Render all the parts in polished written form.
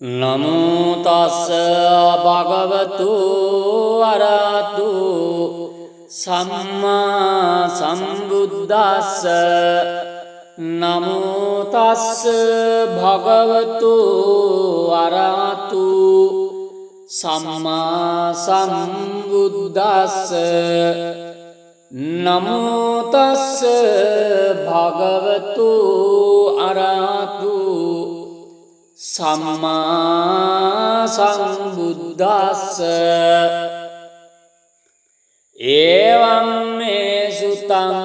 නමෝ තස්ස භගවතු අරහතු සම්මා සම්බුද්දස්ස නමෝ තස්ස භගවතු අරහතු සම්මා සම්බුද්දස්ස නමෝ තස්ස භගවතු අරහතු සම්මා සම්බුද්දස්ස එවං මේ සුතං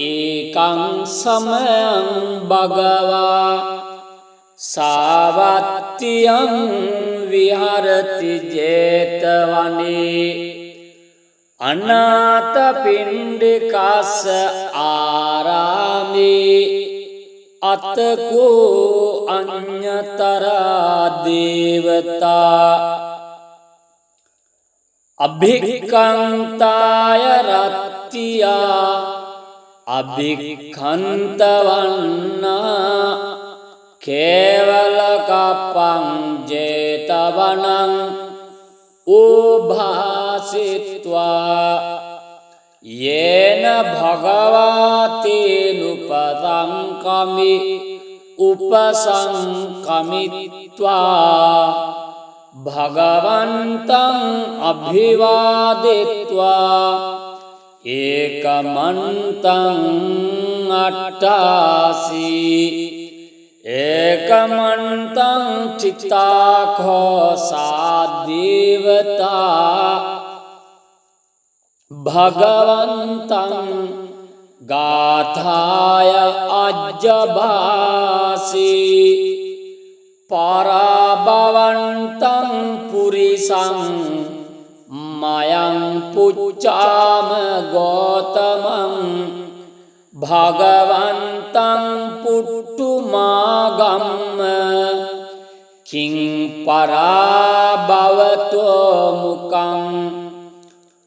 ඒකං සමයං භගවා සාවත්තියං විහරති ජේතවනේ අනාථපිණ්ඩිකස්ස ආරාමේ අතකෝ අඤ්ඤතරා දේවතා අභික්ඛන්තාය රත්තියා අභික්ඛන්තවන්නා කේවල කප්පං ජේතවනං උභාසිත්වා යේන භගවාතේනුපසංකමි උපසංකමිත්වා භගවන්තං අභිවාදිත්වා ඒකමන්තං අට්ඨාසී ඒකමන්තං චිත්තාඛෝසා දේවතා භගවන්තං ගාථාය අජ්ජභාසී පරාභවන්තං පුරිසං මයං පුච්චාම ගෝතමං භගවන්තං පුට්ටුමාගම්ම කිං පරාභවතෝ මුකං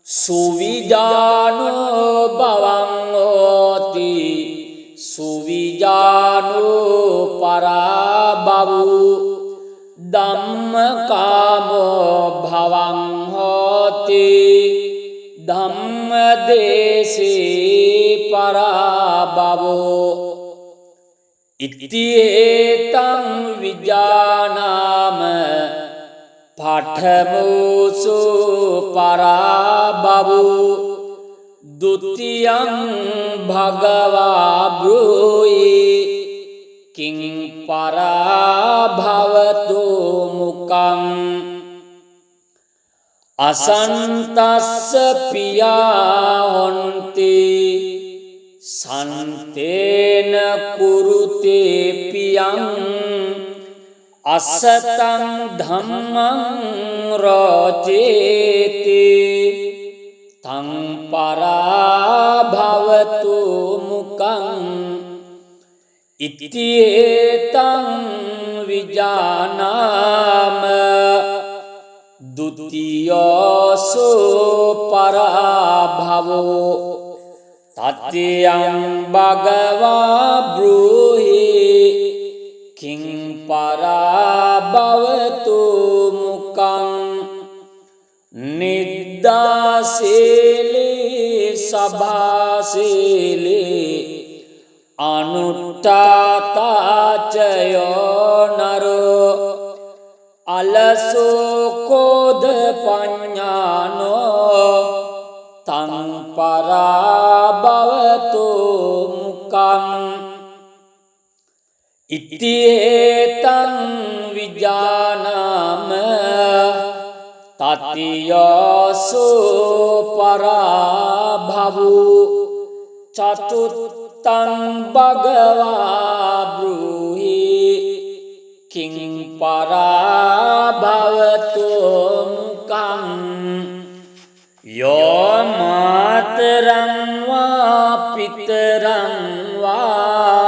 සුවිජානෝ බවං හෝති සුවිජානෝ පරාභවු ධම්මකාමෝ භවං හෝති ධම්මදේශේ පරාභවෝ ඉතිඒතං විජානාම පඨමෝසු පරාභවු ဒုတိယံ භගවා බ්‍රූහි කිං පරාභවතු මුකං අසන්තස්ස පියා හොන්ති සන්තේන කුරුතේ පියං අසතං ධම්මං රෝචේති තං පරාභවතු මුකං ඉතිඒතං විජානාම ဒုတိယ පරාභවෝ තත්තියං භගවා බ්‍රූහි කිං පරාභවතු මුකං නිද්දාසීලී සභාසීලී අනුට්ඨාතාචයෝ නරෝ අලසෝ කෝධ පඤ්ඤානෝ තං පරාභවතු මුකං ඉතිඒතං විජානාම තතියසු පරාභවු චතුත්තං භගවා බ්‍රූහි කිං පරාභවතු මුකං යෝ මාතරං වා පිතරං වා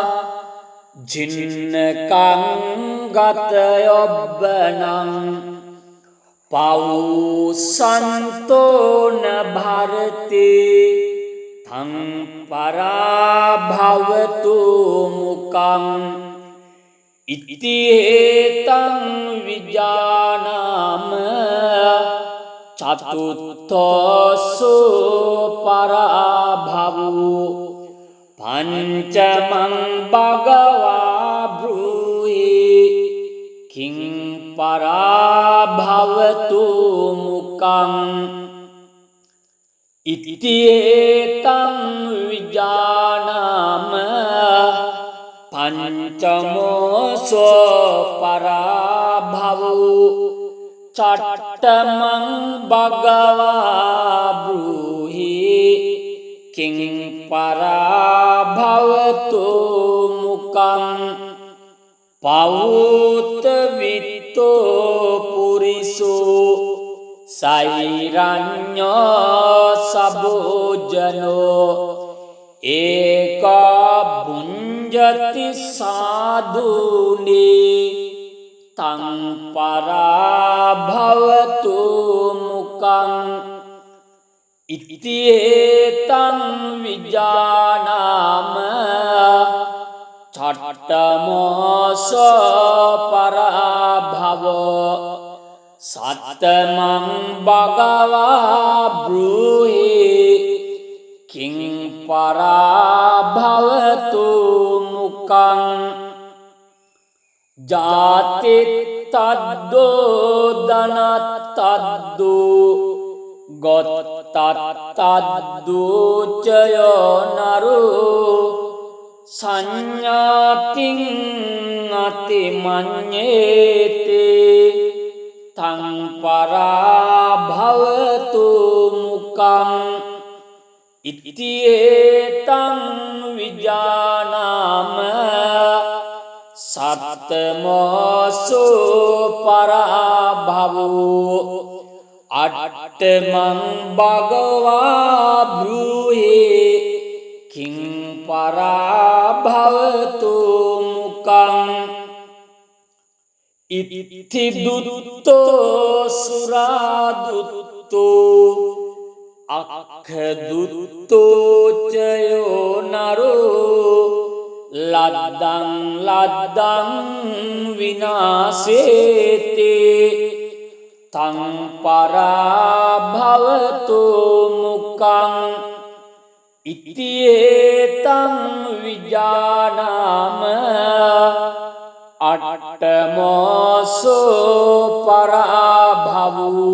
ජින්නකං ගතයොබ්බනං පෞසන්තෝන භරති තං පරාභවතු මුකං ඉතිහෙතං විජානාම චතුත්ථසු පරාභවු පංචමං භගවා බ්‍රූහි කිං පරාභවතු මුකං ඉතිහෙතං විජානාම පංචමෝසෝ පරාභවු චට්ඨමං භගවා බ්‍රූහි කිං පරාභවතු මුකං පවුත විත්තෝ පුරිසෝ සෛරඤ්ඤෝ සබෝජනෝ ඒකා බුඤ්ජති සාදුනි තං පරාභවතු මුකං ඉතිහෙතං විජානාම චට්ඨමෝසෝ පරාභවෝ සත්තමං භගවා බ්‍රූහි කිං පරාභවතු මුකං ජාතිත්තද්දෝ ධනත්තද්දෝ ගොත්තත්තද්දෝ චයෝ නරෝ සංඥාතින් අතිමඤ්ඤේතේ තං පරාභවතු මුකං ඉතිහෙතං විජානාම සත්තමෝසෝ පරාභවෝ අට්ඨමං භගවා බ්‍රූහි කිං පරාභවතු මුකං ඉත්ති දුත්තෝ සුරාදුත්තෝ අක්ඛදුත්තෝ චයෝ නරෝ ලද්දං ලද්දං විනාසේතේ තං පරාභවතු මුකං ඉතිහෙතං විජානාම අට්ඨමෝසෝ පරාභවු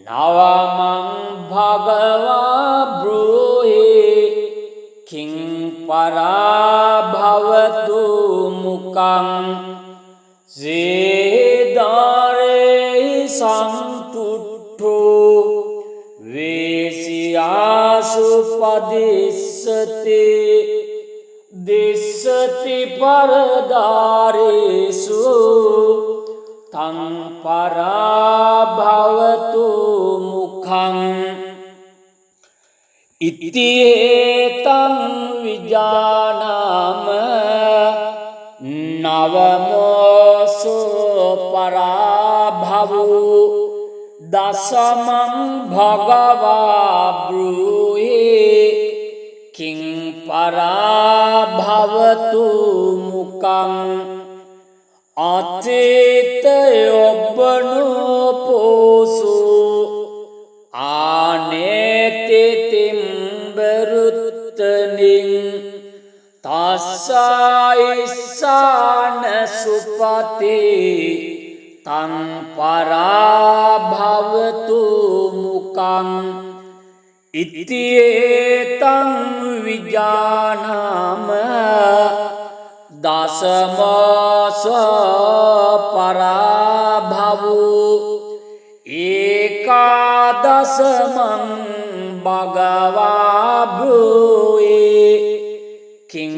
නවමං භගවා බ්‍රූහි කිං පරාභවතු මුකං සේදාරේ සම්පුට්ඨෝ වේසියාසු පදිස්සතේ දිස්සති පරදාරේසු තං පරාභවතු මුඛං ඉතිහෙතං විජානාම නවමෝසෝ පරාභවු දසමං භගවා බ්‍රූහි කිං පරාභවතු මුකං අතේතයොබ්බනෝ පෝසු ආනේතිතිම්බරුත්තනින් තස්සයිස්සාන සුපතේ තං පරාභවතු මුකං ඉතිහෙතං විජානාම දසමෝසෝ පරාභවු ඒකාදසමං භගවා බ්‍රූහි කිං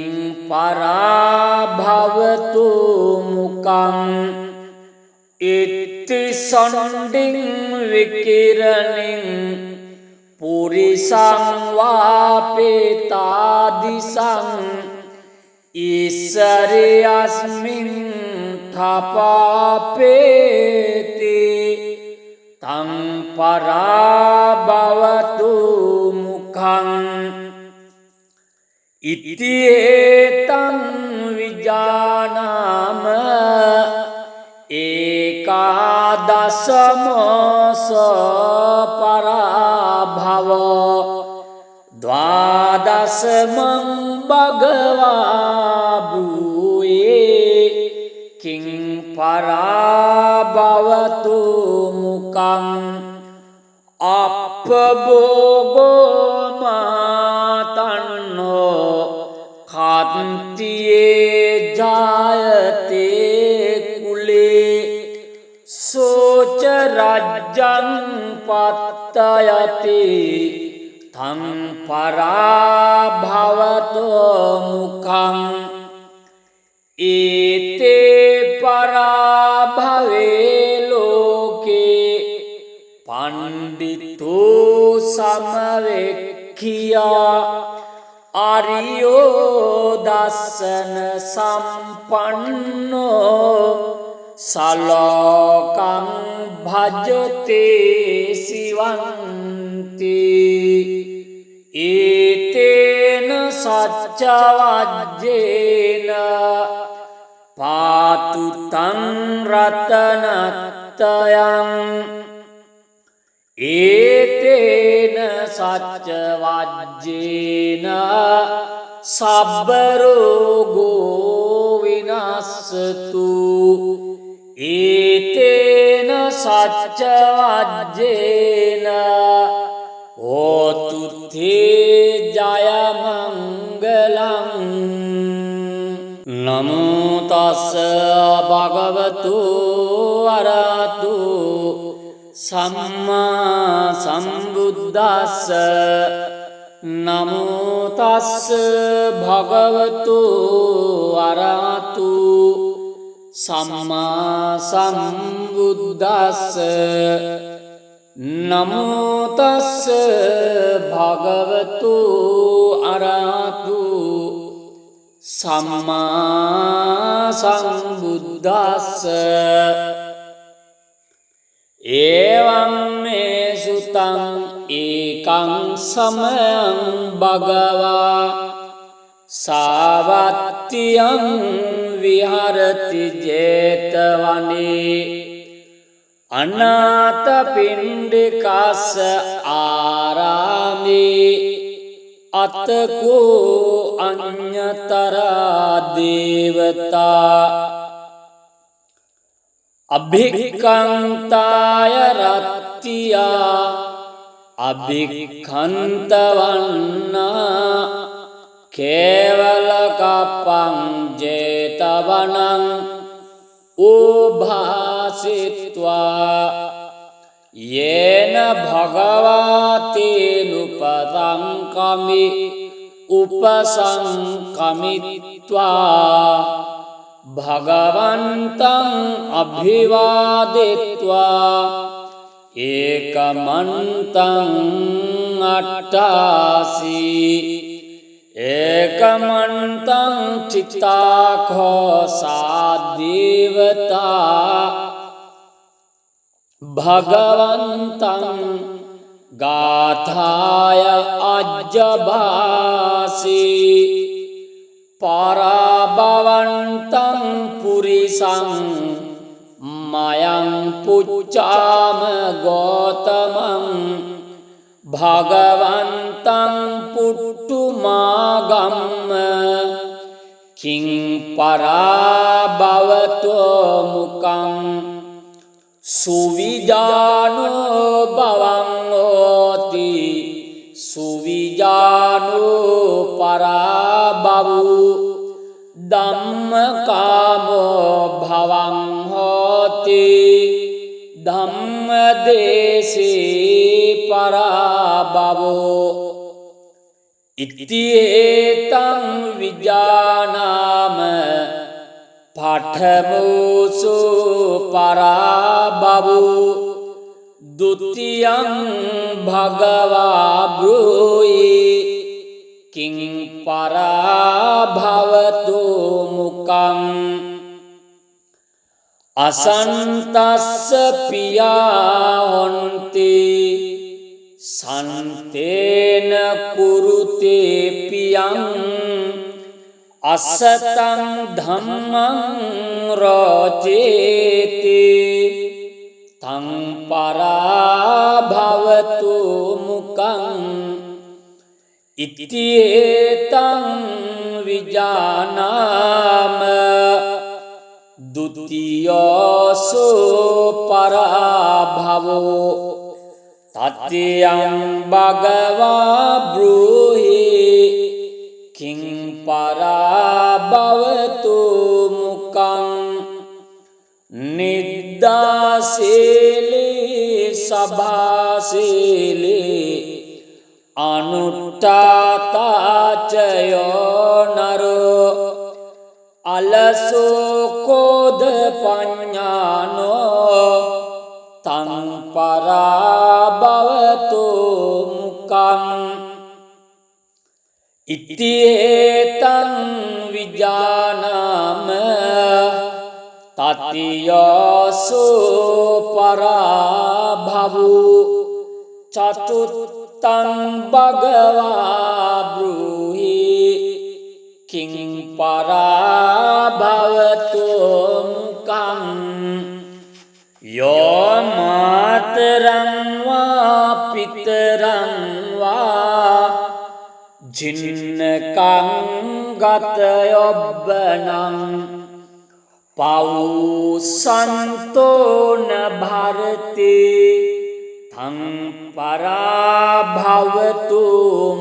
පරාභවතු මුකං ඉත්ති සොණ්ඩින් විකිරණින් පුරිසං වාපේතාදිසං ඉස්සරියස්මින් තපාපේති තං පරාභවතු මුඛං ඉතිහෙතං විජානාම ඒකාදසමෝස පරාභව ද්වාදසමං භගවා භූයේ කිං පරාභවතු මුකං අප්පභෝගෝ මාතන්නෝ කාන්තියේ ජායතේ කුලේ සෝච රජ්ජං පත්තයති තං පරාභවතෝ මුඛං ඒතේ පරාභවේ ලෝකේ පණ්ඩිතෝ සමවෙක්ඛියා ආරියෝ දස්සන සම්පන්නෝ සලෝකං භජතේ සිවන්ති ඒතේන සච්ච වජ්ජේන පාතු තං රතනත්තයං ඒතේන සච්ච වජ්ජේන සබ්බ රෝගෝ විනස්සතු ඒතේන සච්ච වජ්ජේන හෝතු තේ ජය මංගලං නමෝ තස්ස භගවතු අරහතු සම්මා සම්බුද්දස්ස නමෝ තස්ස භගවතු අරහතු සම්මා සම්බුද්දස්ස නමෝ තස්ස භගවතු අරහතු සම්මා සම්බුද්දස්ස එවං මේ සුතං ඒකං සමයං භගවා සාවත්තියං විහරති ජේතවනේ අනාථපිණ්ඩිකස්ස ආරාමේ අතකෝ අඤ්ඤතරා දේවතා අභික්ඛන්තාය රත්තියා අභික්ඛන්තවන්නා කේවල කප්පං ජේතවනං උභාසිත්වා යේන භගවතේනුපසංකමි උපසංකමිත්වා භගවන්තං අභිවාදෙත්වා ඒකමන්තං අට්ඨාසී ඒකමන්තං චිත්තාඛෝ සාදේවතා භගවන්තං ගාථාය අජ්ජභාසී පරාභවන්තං පුරිසං මයං පුච්චාම ගෝතමං භගවන්තං පුට්ටුමාගම්ම කිං පරාභවතෝ මුකං සුවිජානෝ බවං හෝති සුවිජානෝ පරාභවු ධම්මකාමෝ භවං හෝති ධම්මදේශේ පරාභවෝ ඉතිේතං විජානාම පඨමෝසු පරාභවු ဒုတိယံ භගවා බ්‍රූයි කිං පරාභවතු මුකං අසන්තස්ස පියා හොන්ති සන්තේන කුරුතේ පියං අසතං ධම්මං රෝචේති තං පරාභවතු මුකං ඉතියේතං විජානාම ဒုတိယ සෝ පරාභවෝ තත්‍යං භගවා බ්‍රූහි කිං පරාභවතු මුකං නිද්දාසීලී සභාසීලී අනුට්ඨාතාචයෝ නරෝ අලසෝ කෝධ පඤ්ඤානෝ තං පරාභවතු මුකං ඉතියේතං විජානාම තතියසෝ පරාභවෝ චතුත්තං භගවා බ්‍රූහි කිං පරාභවතු මුකං යෝ මාතරං වා පිතරං වා ජින්නකං ගතයොබ්බනං පෞසන්තෝන භරති තං පරාභවතු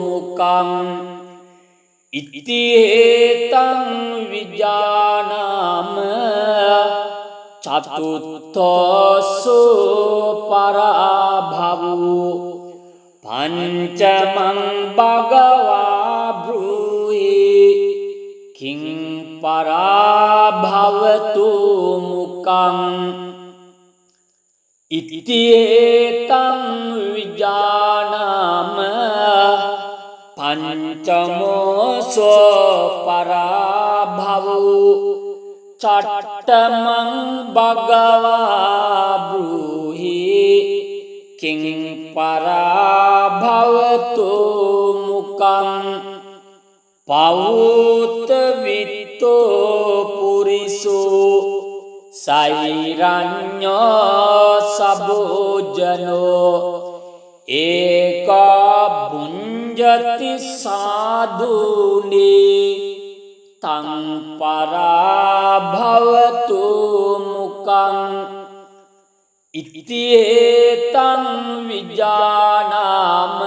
මුකං ඉතිහේතං විජානාම චතුත්ථසෝ පරාභවෝ පංචමං භගවා බ්‍රූහි කිං පරාභවතු මුකං ඉතිහේතං විජානාම පංචමෝසෝ පරාභවෝ චට්ඨමං භගවා බ්‍රූහි කිං පරාභවතු මුකං පවුත විත්තෝ පුරිසෝ සෛරඤ්ඤෝ සබෝජනෝ ඒකා බුඤ්ජති සාදුනි තං පරාභවතු මුකං ඉතියේතං විජානාම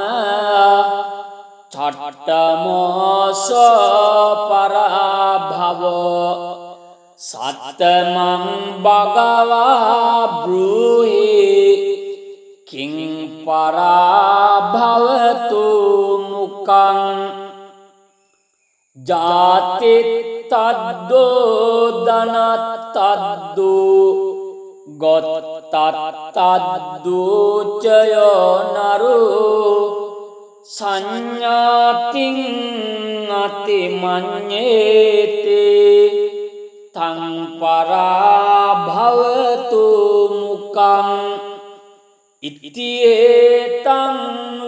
චට්ඨමෝසෝ පරාභවෝ සත්තමං භගවා බ්‍රූහි කිං පරාභවතු මුකං ජාති තද්දෝ ධනත්තද්දෝ ගොත්තත්තද්දෝ චයෝ නරෝ සංඥාතින් අතිමඤ්ඤේති තං පරාභවතු මුකං ඉතියේතං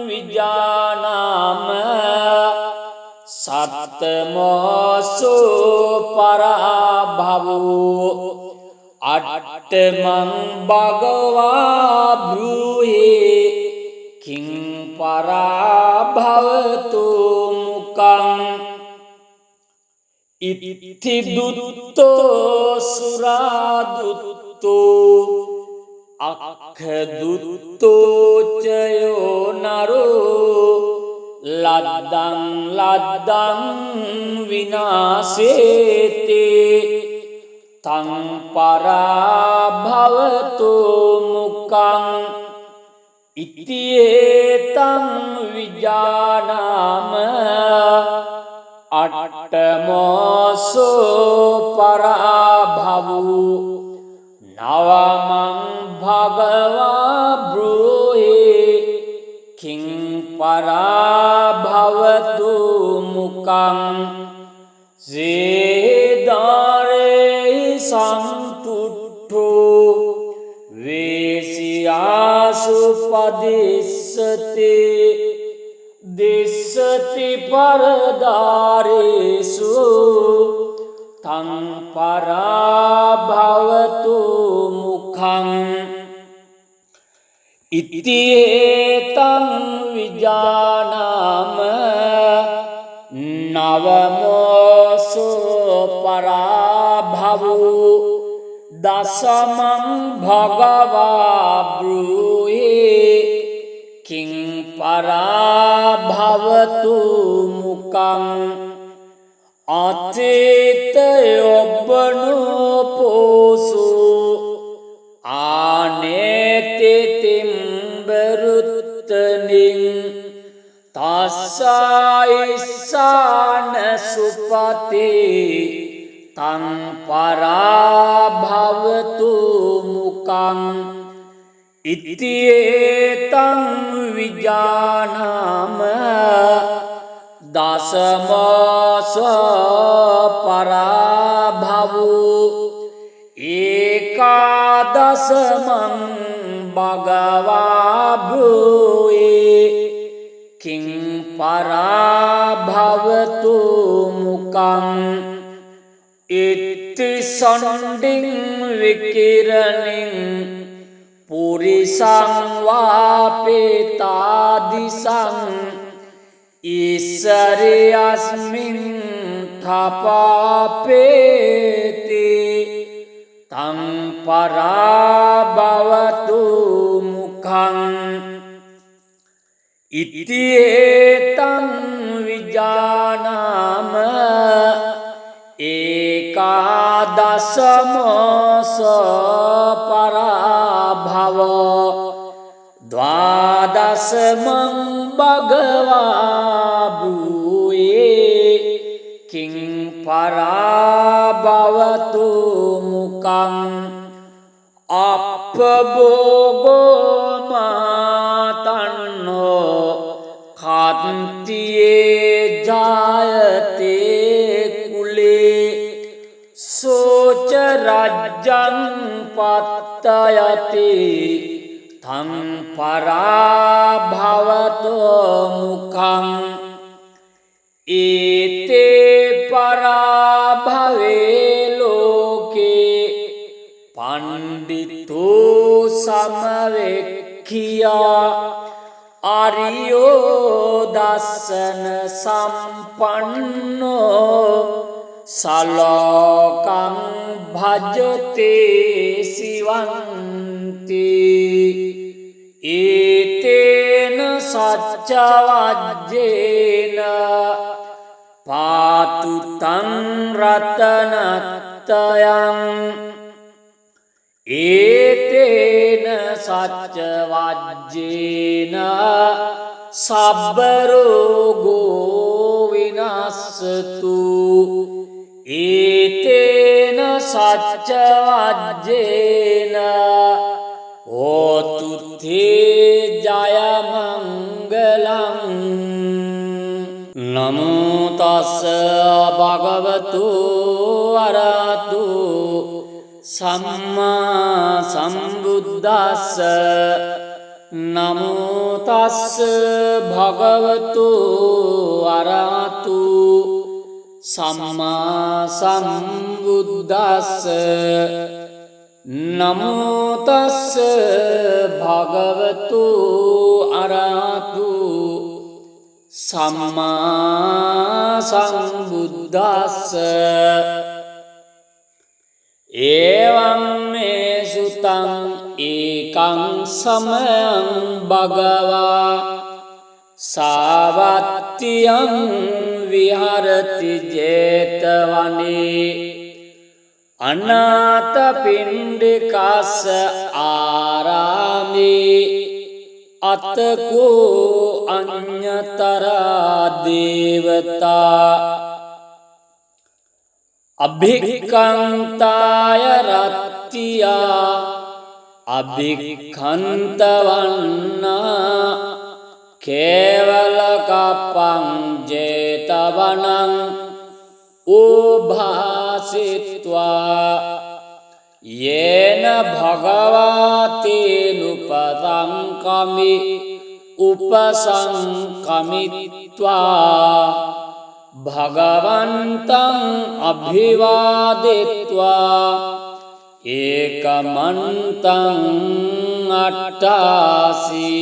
විජානාම සත්තමෝසෝ පරාභවෝ අට්ඨමං භගවා බ්‍රූහි කිං පරාභවතු මුකං ඉත්ති දුත්තෝ සුරාදුත්තෝ අක්ඛදුත්තෝ චයෝ නරෝ ලද්දං ලද්දං විනාසේති තං පරාභවතු මුකං ඉතියේතං විජානාම අට්ඨමෝසෝ පරාභවෝ නවමං භගවා බ්‍රූහි කිං පරාභවතු මුකං සේදාරේ සම්පුට්ඨෝ වේසියාසු පදිස්සති දිස්සති පරදාරේසු තං පරාභවතු මුඛං ඉතියේතං විජානාම නවමෝසෝ පරාභවෝ දසමං භගවා බ්‍රූහි කිං පරාභවතු මුඛං අතේතයොබ්බනෝ පෝසු ආනේතිතිම්බරුත්තනින් තස්සයිස්සාන සුපතේ තං පරාභවතු මුඛං ඉතියේතං විජානාම දසමස පරාභවෝ ඒකාදසමං භගවා භූයේ කිං පරාභවතු මුඛං ඉත්ති සොණ්ඩින් විකිරණින් පුරිසං වාපේතාදිසං ඊසරියස්මින් තපාපේති තං පරාභවතු මුඛං ඉතියේතං විජානාම ඒකාදසමෝස පරාභව ද්වාදසමං භගවා භූයේ කිං පරාභවතු මුඛං අප්පභෝගෝ මාතන්නෝ කාන්තියේ ජායතේ කුලේ සෝච රජ්ජං පත්තයති තං පරාභවතෝ මුඛං ඒතේ පරාභවේ ලෝකේ පණ්ඩිතෝ සමවෙක්ඛියා ආරියෝ දස්සන සම්පන්නෝ සලෝකං භජතේ සිවන්ති ඒතේන සච්ච වජ්ජේන පාතු තං රතනත්තයං ඒතේන සච්ච වජ්ජේන සබ්බ රෝගෝ විනස්සතු ඒතේන සච්ච වජ්ජේන හෝතු තේ ජය මංගලං නමෝ තස්ස භගවතු අරහතු සම්මා සම්බුද්දස්ස නමෝ තස්ස භගවතු අරහතු සම්මා සම්බුද්දස්ස නමෝ තස්ස භගවතු අරහතු සම්මා සම්බුද්දස්ස එවං මේ සුතං ඒකං සමයං භගවා සාවත්තියං විහරති ජේතවනේ අනාථපිණ්ඩිකස්ස ආරාමේ අතකෝ අඤ්ඤතරා දේවතා අභික්ඛන්තාය රත්තියා අභික්ඛන්තවන්නා කේවල කප්පං ජේතවනං උභාසිත්වා යේන භගවාතේනුපසංකමි उपसंकमित्वा भगवन्तं अभिवादित्वा एकमन्तं अट्टासि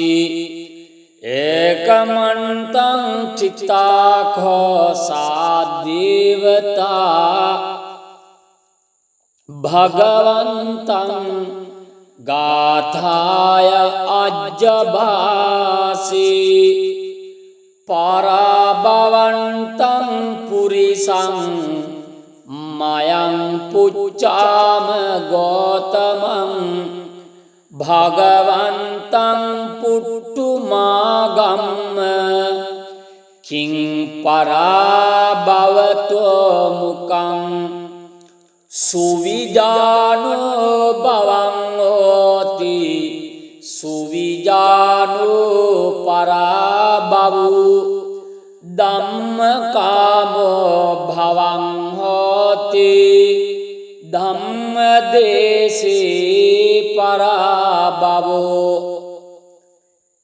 एकमन्तं चित्ताखो सा देवता भगवन्तं गाथाय अज्जभासि पराभवन्तं पुरिसं मयं पुच्छाम गौतमं भगवन्तं पुट्टुमागम्म किं पराभवतो मुखं सुविजानो भवं होति सुविजानो पराभवो धम्मकामो भवं होति धम्मदेशे पराभवो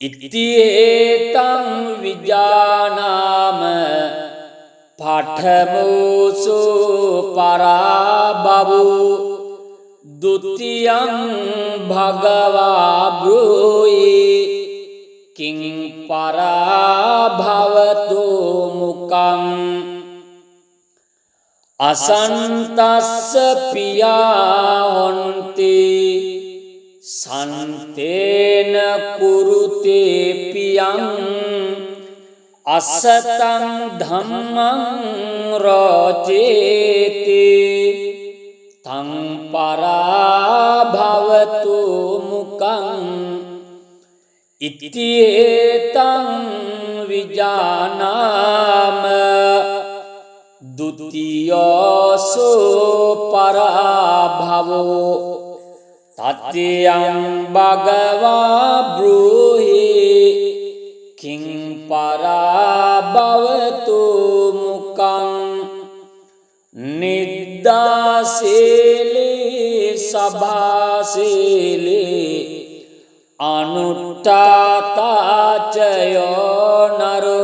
इत्येतं विजानाम पाठमोसु पराभवो द्वितीयं भगवा ब्रूहि किं पराभवतो मुखं असन्तस्य पिया हन्ति सन्तेन कुरुते पियं असतं धम्मं रोचेते तं पराभवतो मुखं इत्येतं विजानाम द्वितीयोऽसो पराभवो तत्यं भगवा ब्रूहि किं पराभवतो मुखं निद्दासेले सभासेले अनुट्टाताचयो नरो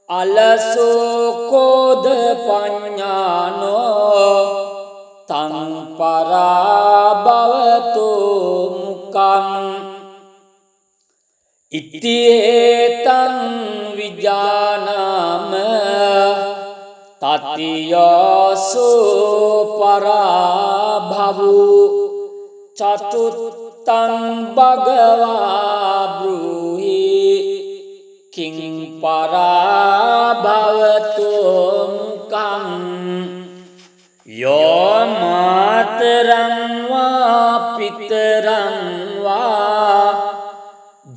अलसो कोदपञ्ज्ञानो तं पराभवतो मुखं इत्येतं विजानाम ततीयोऽसो पराभवो चतुर्थं भगवा ब्रूहि किं पराभवतो मुखं यो मातरं वा पितरं वा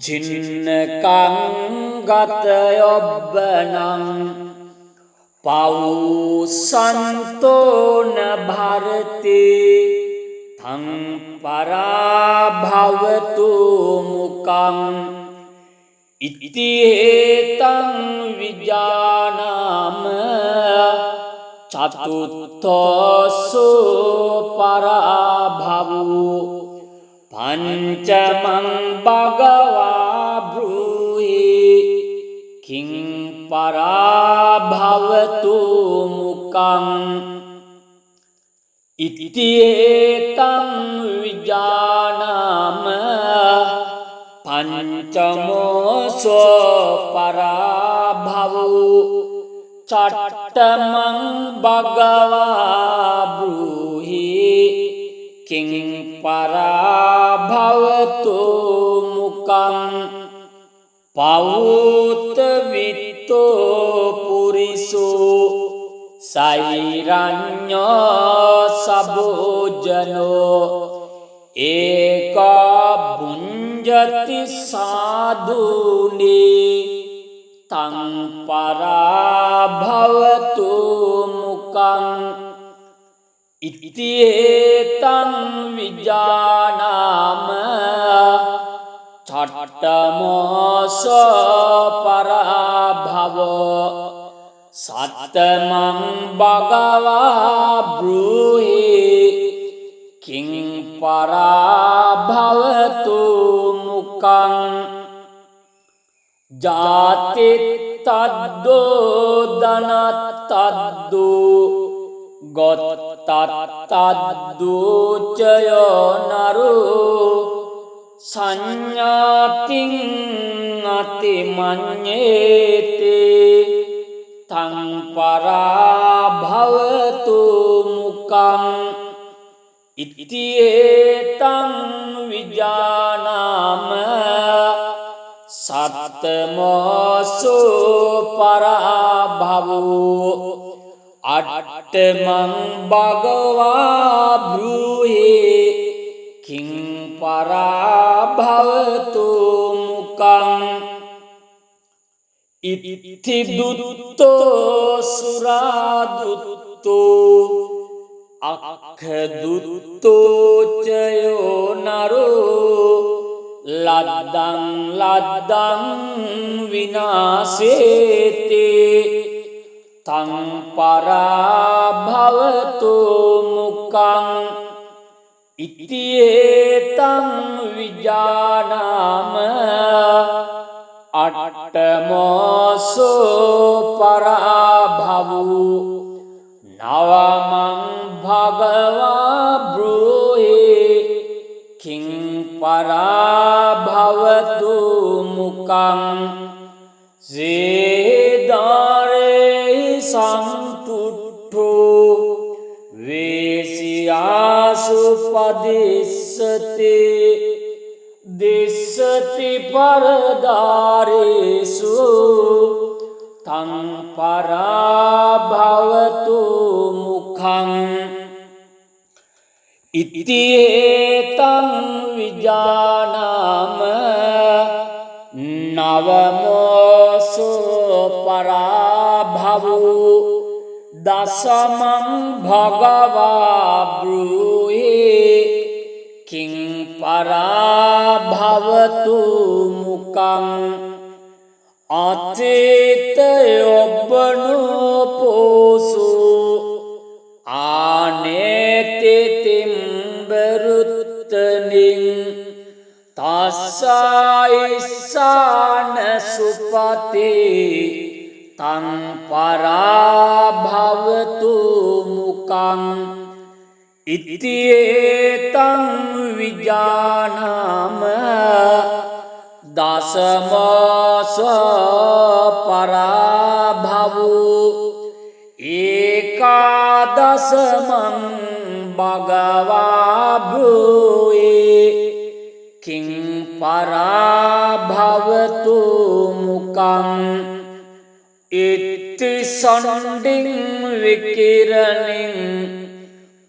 जिन्नकं गतयोब्बनं पौसन्तो न भारते तं पराभवतो मुखं इत्येतं विजानाम चतुर्थोऽसो पराभवो पंचमं भगवा ब्रूहि किं पराभवतो मुखं इत्येतं विजानाम पंचमोऽसो पराभवो षष्ठमं भगवा ब्रूहि किं पराभवतो मुखं पौत्रवित्तो पुरिसो सैरन्यो सबोजनो एका भुञ्जति साधूनि तं पराभवतो मुखं इत्येतं विजानाम षष्ठमोऽसो पराभवो सप्तमं भगवा ब्रूहि किं पराभवतो मुखं ජාති තද්දෝ ධනත්තද්දෝ ගොත්තත්තද්දෝ චයෝ නරෝ සංඥාතින් අතිමඤ්ඤේතේ තං පරාභවතු මුකං ඉතියේතං විජානාම සත්තමෝසෝ පරාභවෝ අට්ඨමං භගවා බ්‍රූහි කිං පරාභවතු මුකං ඉත්ති දුත්තෝ සුරාදුත්තෝ අක්ඛදුත්තෝ චයෝ නරෝ ලද්දං ලද්දං විනාසේතේ තං පරාභවතු මුකං ඉතියේතං විජානාම අට්ඨමෝසෝ පරාභවෝ නවමං භගවා බ්‍රූහි කිං පරාභවතු මුකං සේදාරේ සම්පුට්ඨෝ වේසියාසු පදිස්සති දිස්සති පරදාරේසු තං පරාභවතු මුඛං ඉතියේතං විජානාම නවමෝසෝ පරාභවෝ දසමං භගවා බ්‍රූහි කිං පරාභවතු මුකං අතේතයොබ්බනෝ පෝසු ආනේතිතිම්බරුත්තනින් තස්සයිස්සාන සුපතේ තං පරාභවතු මුකං ඉතියේතං විජානාම දසමස පරාභවෝ ඒකාදසමං භගවා බ්‍රූහි කිං පරාභවතු මුකං ඉත්ති සොණ්ඩින් විකිරණින්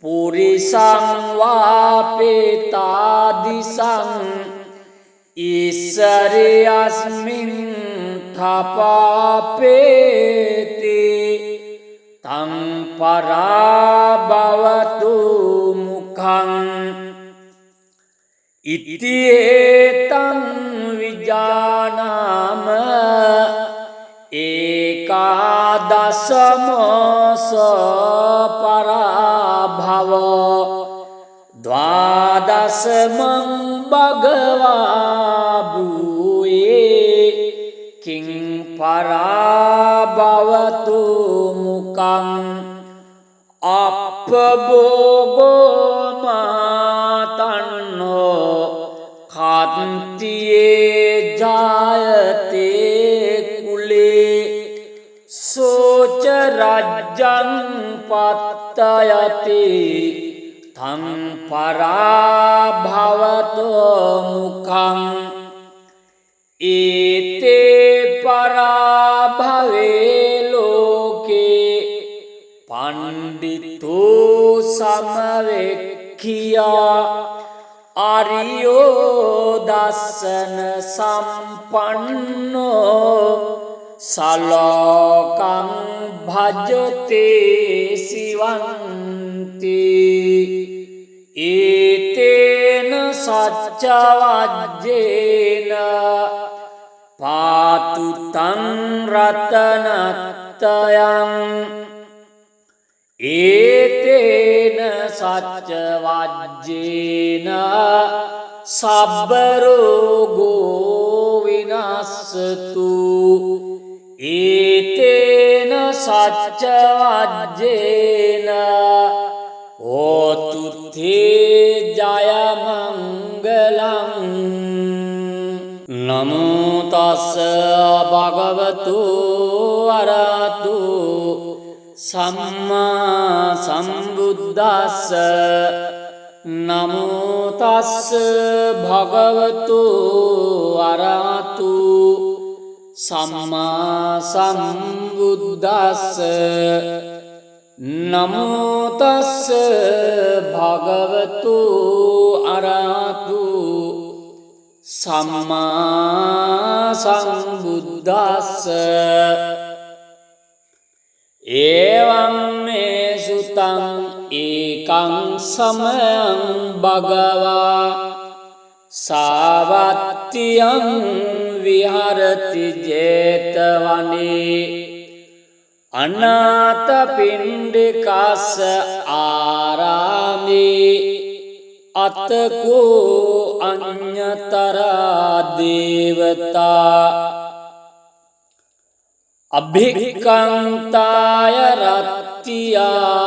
පුරිසං වාපේතාදිසං ඉස්සරියස්මින් තපාපේති තං පරාභවතු මුඛං ඉතියේතං විජානාම ඒකාදසමෝස පරාභව ද්වාදසමං භගවා බ්‍රූහි කිං පරාභවතු මුකං අප්පභෝගෝ මාතන්නෝ කාන්තියේ ජායතේ කුලේ සෝච රජ්ජං පත්තයති තං පරාභවතු මුඛං ඒතේ පරාභවේ ලෝකේ පණ්ඩිතෝ සමවෙක්ඛියා ආරියෝ දස්සන සම්පන්නෝ සලෝකං භජතේ සිවන්ති ඒතේන සච්චවජ්ජේන පාතු තං රතනත්තයං ඒතේන සච්චවජ්ජේන සබ්බ රෝගෝ විනාශ නස්සතු ඒතේන සච්ච වජ්ජේන හෝතු තේ ජය මංගලං නමෝ තස්ස භගවතු අරහතු සම්මා සම්බුද්දස්ස නමෝ තස්ස භගවතු අරහතු සම්මා සම්බුද්දස්ස නමෝ තස්ස භගවතු අරහතු සම්මා සම්බුද්දස්ස එවං මේ සුතං ඒකං සමයං භගවා සාවත්තියං විහරති ජේතවනේ අනාථපිණ්ඩිකස්ස ආරාමේ අතකෝ අඤ්ඤතරා දේවතා අභික්ඛන්තාය රත්තියා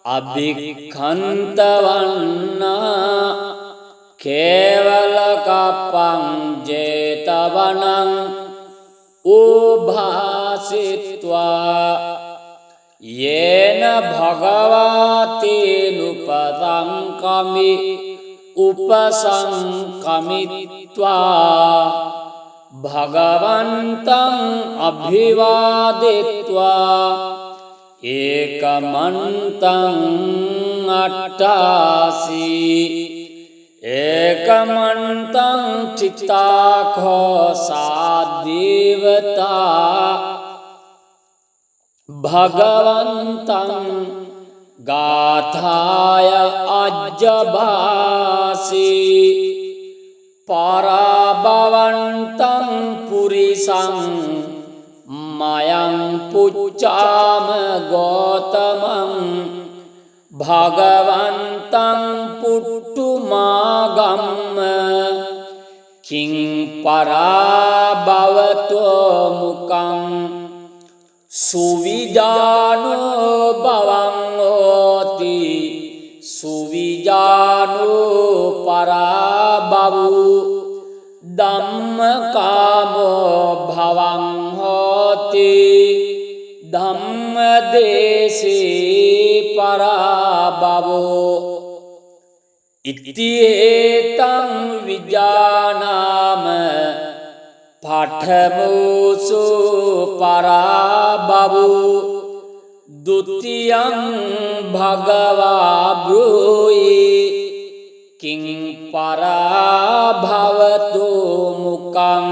අභික්ඛන්තවන්නා කේවල කප්පං ජේතවනං උභාසිත්වා යේන භගවතේනුපසංකමි උපසංකමිත්වා භගවන්තං අභිවාදෙත්වා ඒකමන්තං අට්ඨාසී ඒකමන්තං චිත්තාඛෝ සාදේවතා භගවන්තං ගාථාය අජ්ජභාසී පරාභවන්තං පුරිසං මයං පුච්චාම ගෝතමං භගවන්තං පුට්ටුමාගම්ම කිං පරාභවතෝ මුකං සුවිජානෝ බවං හෝති සුවිජානෝ පරාභවු ධම්මකාමෝ භවං හෝති ධම්මදේශේ පරාභවෝ ඉතිඒතං විජානාම පඨමෝසු පරාභවු ဒုတိယံ භගවා බ්‍රූහි කිං පරාභවතු මුකං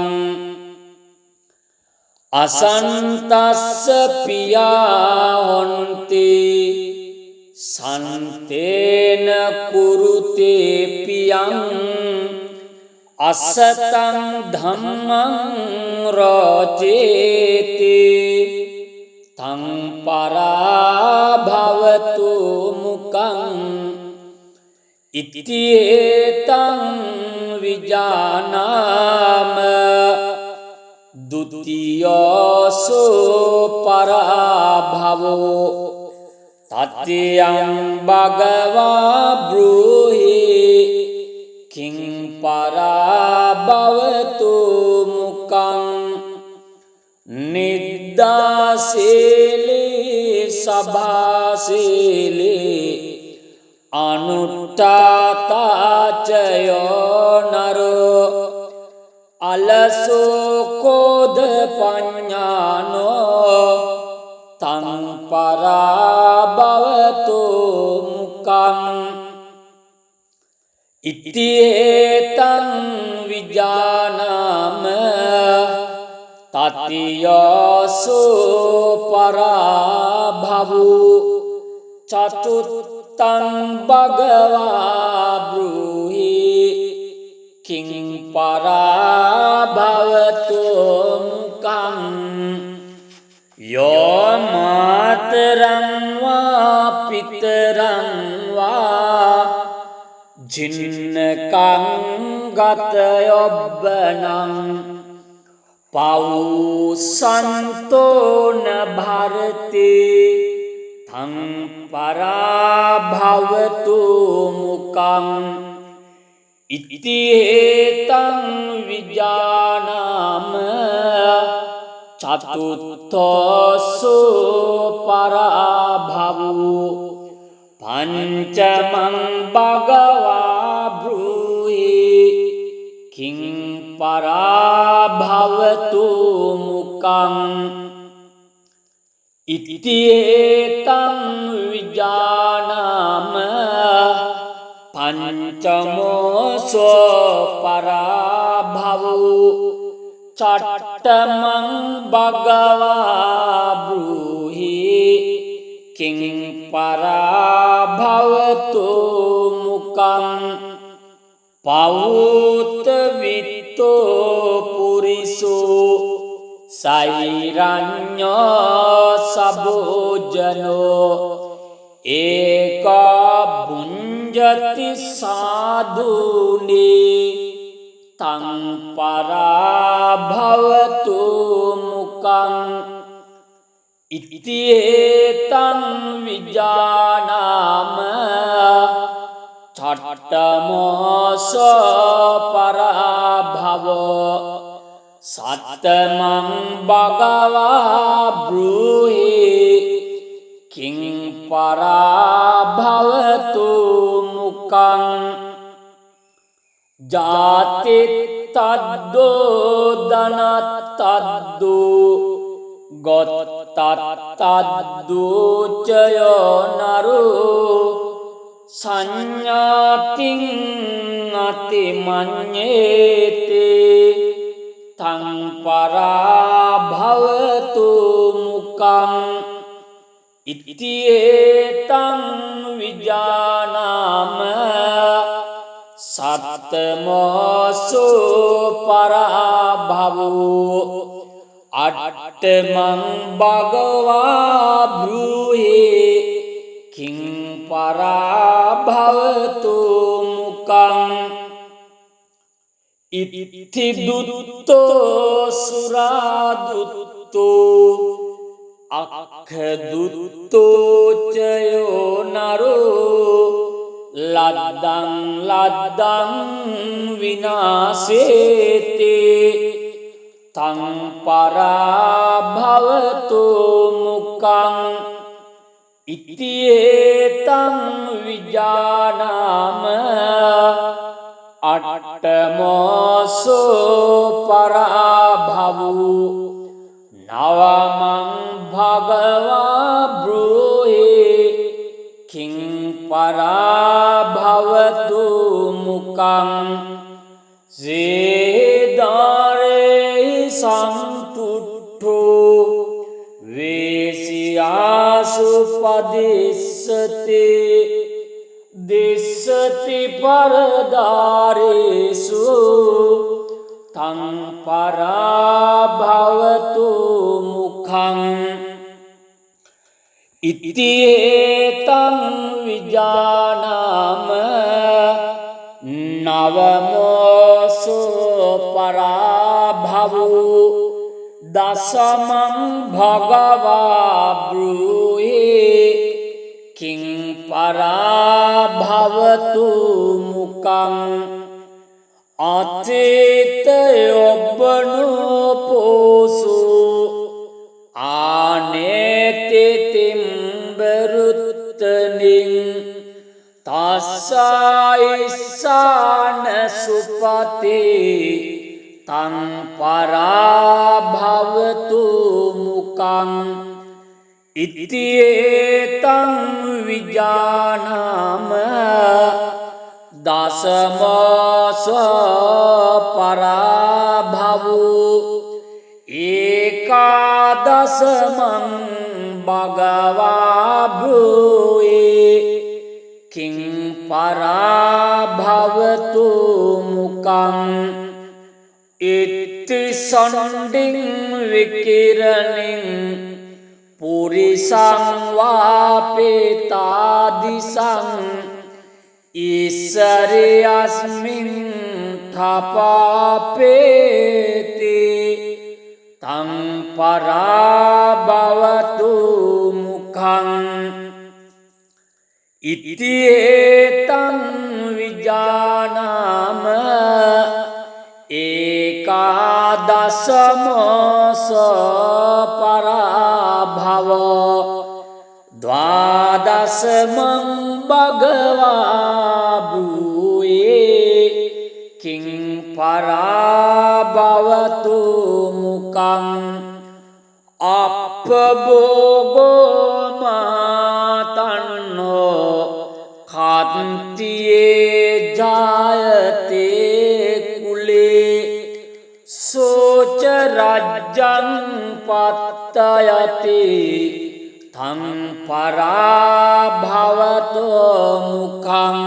අසන්තස්ස පියා හොන්ති සන්තේන කුරුතේ පියං අසතං ධම්මං රෝචේති තං පරාභවතු මුකං ඉතිඒතං විජානාම ဒုတိယ සෝ පරාභවෝ තත්තියං භගවා බ්‍රූහි කිං පරාභවතු මුකං නිද්දාසීලී සභාසීලී අනුට්ඨාතාචයෝ නරෝ අලසෝ කෝධ පඤ්ඤානෝ තං පරාභවතු මුකං ඉතිඒතං විජානාම තතියසෝ පරාභවු චතුත්තං භගවා බ්‍රූහි කිං පරාභවතු මුකං යෝ මාතරං වා පිතරං වා ජින්නකං ගතයොබ්බනං पावसन्तो न भारते थं पराभवतो मुकम् इति हेतं विजानाम चतुर्थसो पराभवो पंचमं भगवा ब्रूहि किं पराभवतो मुकम् इति हेतं विजानाम पंचमो सो पराभवो चट्टमं भगवा ब्रूहि किं पराभवतो मुकम् पावुतवित्तो पुरिसो सैरन्यो सबोजनो एका भुञ्जति साधूनि तं पराभवतो मुकम् इति हेतं विजानाम चट्टमोऽसो पराभवो सप्तमं भगवा ब्रूहि किं पराभवतो मुकम् जातिस्तद्दो धनस्तद्दो गोत्तस्तद्दो चयो नरो संज्ञातिं अतिमन्येते तं पराभवतो मुकम् इति हेतं विजानाम सप्तमोऽसो पराभवो अट्टमं भगवा ब्रूहि किं पराभवतो मुकम् इति दुत्तो सुरादुत्तो अखदुत्तो चयो नरो लद्दं लद्दं विनाशेते तं पराभवतो मुकम् इति हेतं विजानाम अट्टमोऽसो पराभवो नवमं भगवा ब्रूहि किं पराभवतो मुकम् जेदारे संपुट्ठो वेश्यासु पदिश्यते दिशति परदारेषु तं पराभवतो मुखम् इति हेतं विजानाम नवमोऽसो पराभवो दशमं भगवा ब्रूहि किं पराभवतो मुकम् अचेतयोब्बनो पोषो आनेते तिम्बरुत्तनिं तस्सायिषान सुपते तं पराभवतो मुकम् इति हेतं विजानाम दशमोऽसो पराभवो एकादशमं भगवा ब्रूहि किं पराभवतो मुकम् इति सन्धिं विकिरणिं पुरिसं वापेतादिशं ईश्वरे अस्मिन् थापापेति තං පරාභවතු මුඛං ඉතියේතං විජානාම ඒකාදසමෝස පරාභව ද්වාදසමං භගවා භූයේ කිං පරාභවතු මුඛං අප්පභෝගෝ මාතන්නෝ කාන්තියේ ජායතේ කුලේ සෝච රජ්ජං පත්තයති තං පරාභවතෝ මුඛං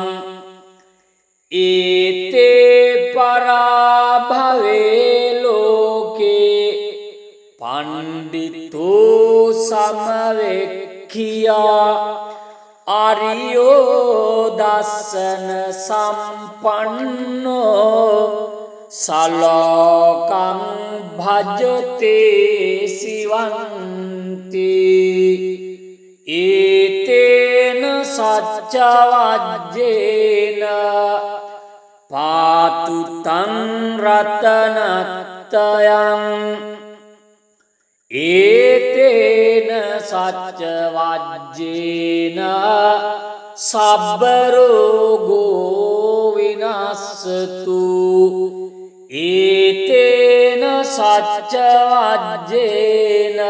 ඒතේ පරාභවේ ලෝකේ පණ්ඩිතෝ සමවෙක්ඛියා ආර්යෝ දස්සන සම්පන්නෝ සලෝකං භජතේ සිවන්ති ඒතේන සච්ච වජ්ජේන පාතු තං රතනත්තයං ඒතේන සච්ච වජ්ජේන සබ්බ රෝගෝ විනස්සතු ඒතේන සච්ච වජ්ජේන